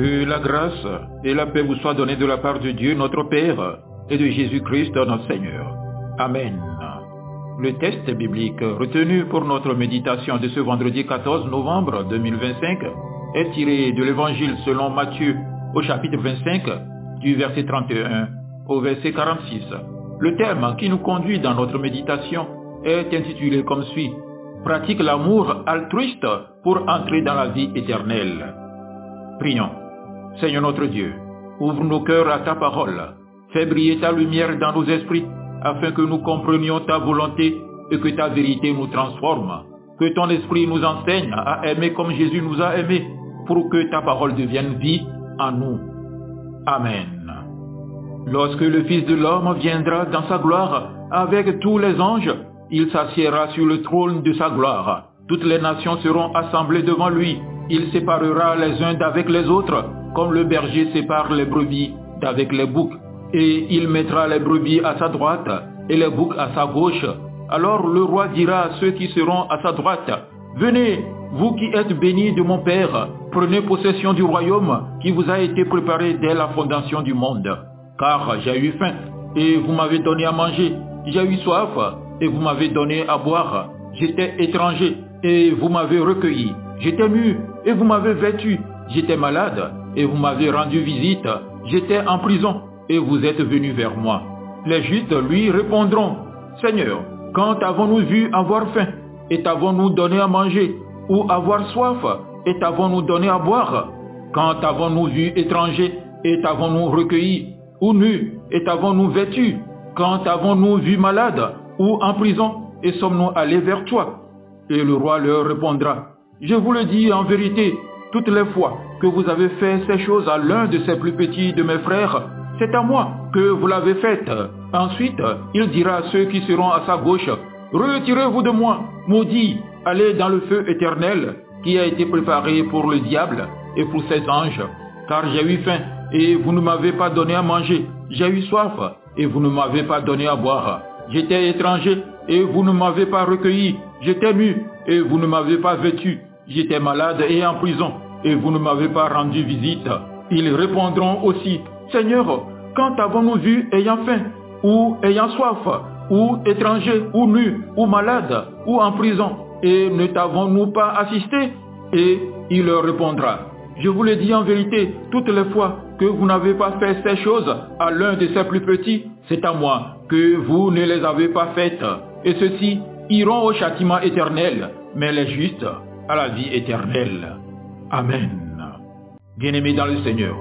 Que la grâce et la paix vous soient données de la part de Dieu notre Père et de Jésus-Christ notre Seigneur. Amen. Le texte biblique retenu pour notre méditation de ce vendredi 14 novembre 2025 est tiré de l'Évangile selon Matthieu au chapitre 25 du verset 31 au verset 46. Le thème qui nous conduit dans notre méditation est intitulé comme suit: Pratique l'amour altruiste pour entrer dans la vie éternelle. Prions. Seigneur notre Dieu, ouvre nos cœurs à ta parole, fais briller ta lumière dans nos esprits, afin que nous comprenions ta volonté et que ta vérité nous transforme. Que ton esprit nous enseigne à aimer comme Jésus nous a aimés, pour que ta parole devienne vie en nous. Amen. Lorsque le Fils de l'homme viendra dans sa gloire avec tous les anges, il s'assiera sur le trône de sa gloire. Toutes les nations seront assemblées devant lui. Il séparera les uns d'avec les autres, comme le berger sépare les brebis d'avec les boucs. Et il mettra les brebis à sa droite et les boucs à sa gauche. Alors le roi dira à ceux qui seront à sa droite: Venez, vous qui êtes bénis de mon Père, prenez possession du royaume qui vous a été préparé dès la fondation du monde. Car j'ai eu faim, et vous m'avez donné à manger. J'ai eu soif, et vous m'avez donné à boire. J'étais étranger, et vous m'avez recueilli. J'étais nu, et vous m'avez vêtu. J'étais malade, et vous m'avez rendu visite. J'étais en prison, et vous êtes venus vers moi. Les justes lui répondront: Seigneur, quand avons-nous vu avoir faim, et t'avons-nous donné à manger, ou avoir soif, et t'avons-nous donné à boire? Quand avons-nous vu étranger, et t'avons-nous recueilli, ou nu, et t'avons-nous vêtu? Quand avons-nous vu malade, ou en prison, et sommes-nous allés vers toi? Et le roi leur répondra: Je vous le dis en vérité, toutes les fois que vous avez fait ces choses à l'un de ces plus petits de mes frères, c'est à moi que vous l'avez faite. Ensuite, il dira à ceux qui seront à sa gauche: Retirez-vous de moi, maudits, allez dans le feu éternel qui a été préparé pour le diable et pour ses anges. Car j'ai eu faim et vous ne m'avez pas donné à manger. J'ai eu soif et vous ne m'avez pas donné à boire. J'étais étranger et vous ne m'avez pas recueilli. J'étais nu et vous ne m'avez pas vêtu. J'étais malade et en prison et vous ne m'avez pas rendu visite. Ils répondront aussi: Seigneur, quand avons-nous vu ayant faim, ou ayant soif, ou étranger, ou nu, ou malade, ou en prison, et ne t'avons-nous pas assisté? Et il leur répondra: Je vous le dis en vérité, toutes les fois que vous n'avez pas fait ces choses à l'un de ces plus petits, c'est à moi que vous ne les avez pas faites. Et ceux-ci iront au châtiment éternel, mais les justes à la vie éternelle. Amen. Bien-aimés dans le Seigneur,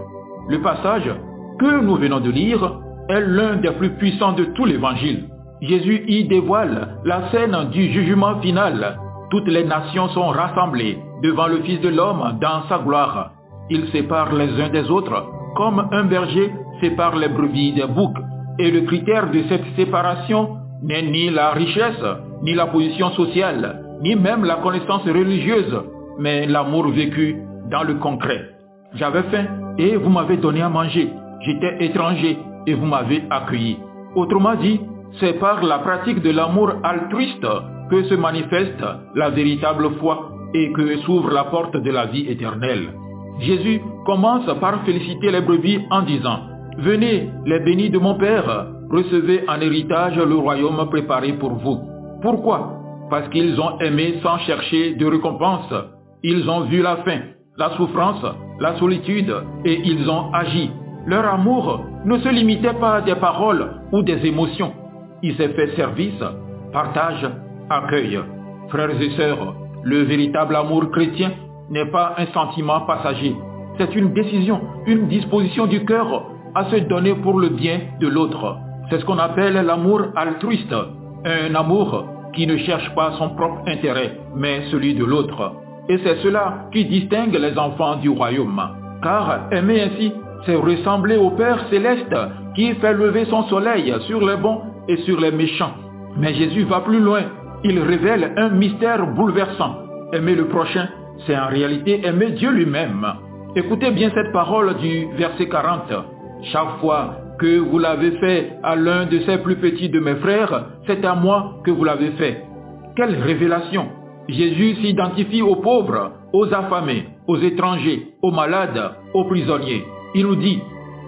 le passage que nous venons de lire est l'un des plus puissants de tout l'Évangile. Jésus y dévoile la scène du jugement final. Toutes les nations sont rassemblées devant le Fils de l'homme dans sa gloire. Il sépare les uns des autres comme un berger sépare les brebis des boucs. Et le critère de cette séparation n'est ni la richesse, ni la position sociale, ni même la connaissance religieuse, mais l'amour vécu dans le concret. J'avais faim et vous m'avez donné à manger. J'étais étranger et vous m'avez accueilli. Autrement dit, c'est par la pratique de l'amour altruiste que se manifeste la véritable foi et que s'ouvre la porte de la vie éternelle. Jésus commence par féliciter les brebis en disant: Venez, les bénis de mon Père, recevez en héritage le royaume préparé pour vous. Pourquoi? Parce qu'ils ont aimé sans chercher de récompense. Ils ont vu la faim, la souffrance, la solitude et ils ont agi. Leur amour ne se limitait pas à des paroles ou des émotions. Il s'est fait service, partage, accueil. Frères et sœurs, le véritable amour chrétien n'est pas un sentiment passager. C'est une décision, une disposition du cœur à se donner pour le bien de l'autre. C'est ce qu'on appelle l'amour altruiste. Un amour qui ne cherche pas son propre intérêt, mais celui de l'autre. Et c'est cela qui distingue les enfants du royaume. Car aimer ainsi, c'est ressembler au Père céleste qui fait lever son soleil sur les bons et sur les méchants. Mais Jésus va plus loin. Il révèle un mystère bouleversant. Aimer le prochain, c'est en réalité aimer Dieu lui-même. Écoutez bien cette parole du verset 40. Chaque fois que vous l'avez fait à l'un de ces plus petits de mes frères, c'est à moi que vous l'avez fait. Quelle révélation! Jésus s'identifie aux pauvres, aux affamés, aux étrangers, aux malades, aux prisonniers. Il nous dit,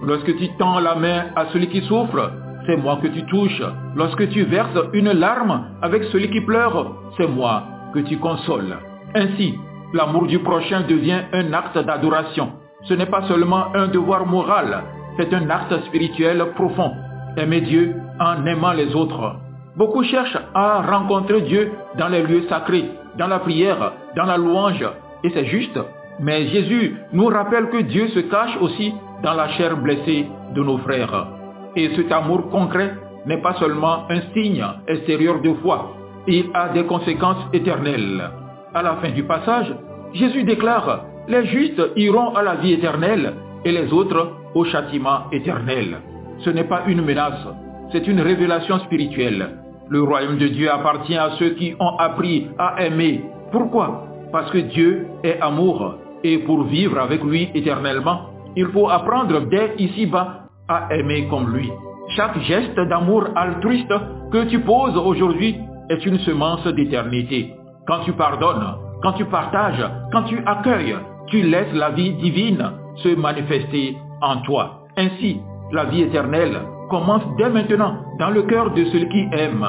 lorsque tu tends la main à celui qui souffre, c'est moi que tu touches. Lorsque tu verses une larme avec celui qui pleure, c'est moi que tu consoles. Ainsi, l'amour du prochain devient un acte d'adoration. Ce n'est pas seulement un devoir moral, c'est un acte spirituel profond. Aimer Dieu en aimant les autres. Beaucoup cherchent à rencontrer Dieu dans les lieux sacrés, dans la prière, dans la louange, et c'est juste. Mais Jésus nous rappelle que Dieu se cache aussi dans la chair blessée de nos frères. Et cet amour concret n'est pas seulement un signe extérieur de foi, il a des conséquences éternelles. À la fin du passage, Jésus déclare « Les justes iront à la vie éternelle et les autres au châtiment éternel ». Ce n'est pas une menace, c'est une révélation spirituelle. Le royaume de Dieu appartient à ceux qui ont appris à aimer. Pourquoi? Parce que Dieu est amour et pour vivre avec lui éternellement, il faut apprendre dès ici-bas à aimer comme lui. Chaque geste d'amour altruiste que tu poses aujourd'hui est une semence d'éternité. Quand tu pardonnes, quand tu partages, quand tu accueilles, tu laisses la vie divine se manifester en toi. Ainsi, la vie éternelle commence dès maintenant dans le cœur de celui qui aime.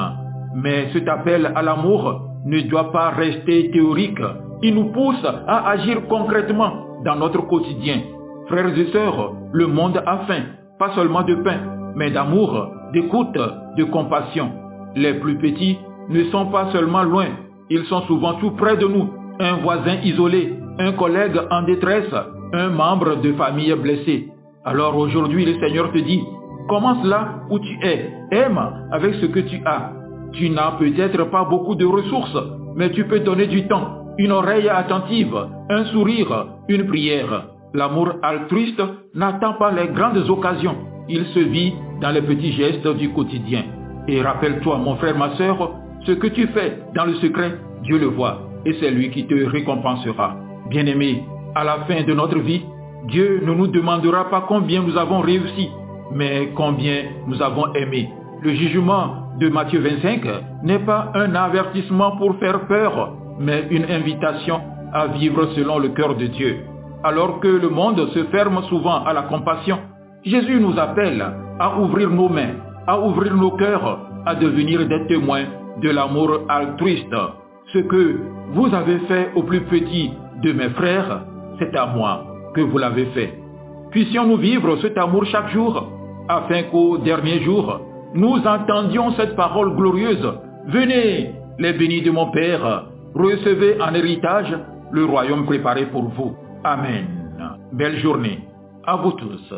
Mais cet appel à l'amour ne doit pas rester théorique. Il nous pousse à agir concrètement dans notre quotidien. Frères et sœurs, le monde a faim, pas seulement de pain, mais d'amour, d'écoute, de compassion. Les plus petits ne sont pas seulement loin, ils sont souvent tout près de nous. Un voisin isolé, un collègue en détresse, un membre de famille blessé. Alors aujourd'hui, le Seigneur te dit, commence là où tu es, aime avec ce que tu as. Tu n'as peut-être pas beaucoup de ressources, mais tu peux donner du temps, une oreille attentive, un sourire, une prière. L'amour altruiste n'attend pas les grandes occasions, il se vit dans les petits gestes du quotidien. Et rappelle-toi, mon frère, ma sœur, ce que tu fais dans le secret, Dieu le voit, et c'est lui qui te récompensera. Bien-aimé, à la fin de notre vie, Dieu ne nous demandera pas combien nous avons réussi, mais combien nous avons aimé. Le jugement de Matthieu 25 n'est pas un avertissement pour faire peur, mais une invitation à vivre selon le cœur de Dieu. Alors que le monde se ferme souvent à la compassion, Jésus nous appelle à ouvrir nos mains, à ouvrir nos cœurs, à devenir des témoins de l'amour altruiste. Ce que vous avez fait au plus petit de mes frères, c'est à moi que vous l'avez fait. Puissions-nous vivre cet amour chaque jour, afin qu'au dernier jour, nous entendions cette parole glorieuse. Venez, les bénis de mon Père, recevez en héritage le royaume préparé pour vous. Amen. Belle journée à vous tous.